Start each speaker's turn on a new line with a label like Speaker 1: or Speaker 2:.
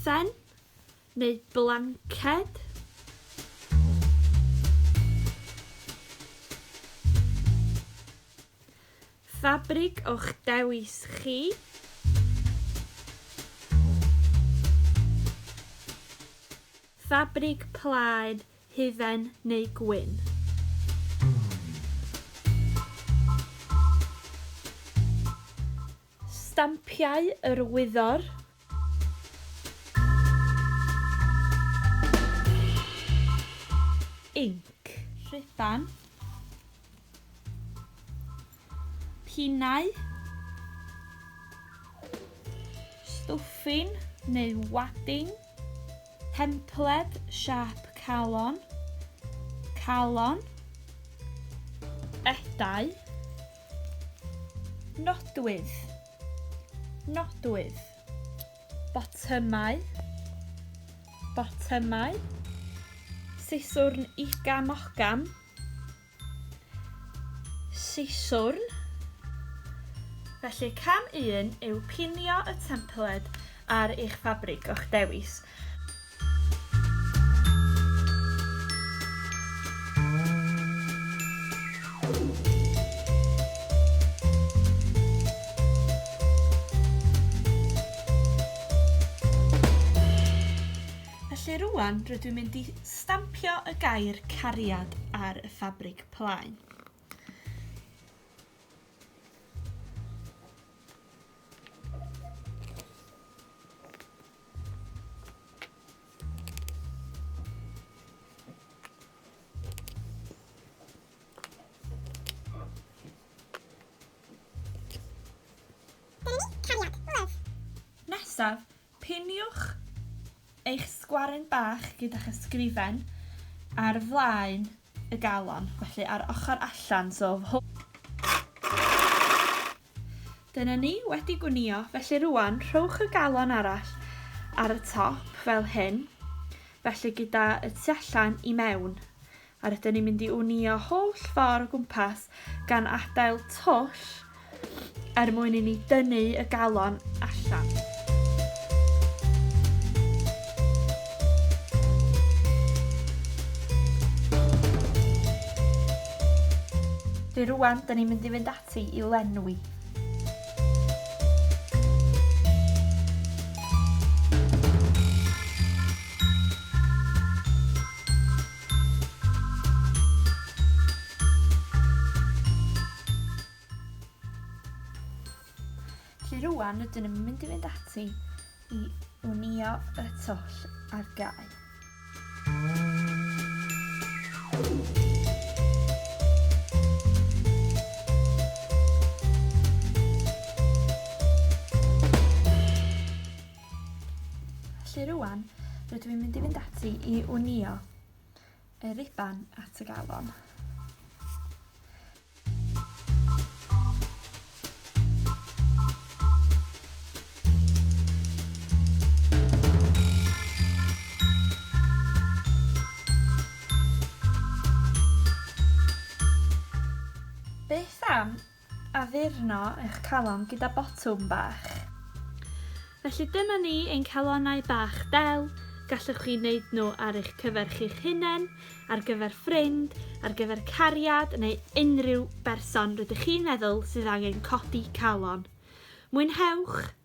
Speaker 1: darllen neu blanced. Ffabrig o'ch dewis chi. Ffabrig plaid, hufen neu gwyn. Stampiau yr wyddor. Inc. Rhuban. Pinau. Stwffin neu wadding. Templed siap calon. Calon. Edau. Nodwydd. Nodwydd. Botymau. Botymau. Siswrn igam ogam. Siswrn. Felly cam 1 yw pinio y templed ar eich ffabrig o'ch dewis. Felly rwan rydw i'n mynd i stampio y gair cariad ar y ffabrig plaen. Nesaf, piniwch eich sgwaren bach gyda'ch ysgrifen ar flaen y galon, felly ar ochr allan, so dyna ni wedi gwnïo, felly rwan rhowch y galon arall ar y top fel hyn, felly gyda y tu allan i mewn, a rydyn ni'n mynd i wnïo holl ffordd o gwmpas gan adael twll mwyn i ni dynnu y galon allan. Rwan, da ni'n mynd i fynd ati i lenwi. Rwan, ydyn ni'n mynd i fynd ati i wnïo y twll ar gau. Rwan, rydw i'n mynd i fynd ati i wnïo y riban at y galon. Beth am addurno eich calon gyda botwm bach? Felly dyma ni ein calonau bach del, gallwch chi wneud nhw ar eich cyfer chi'ch hunain, ar gyfer ffrind, ar gyfer cariad neu unrhyw berson rydych chi'n meddwl sydd angen codi calon. Mwynhewch!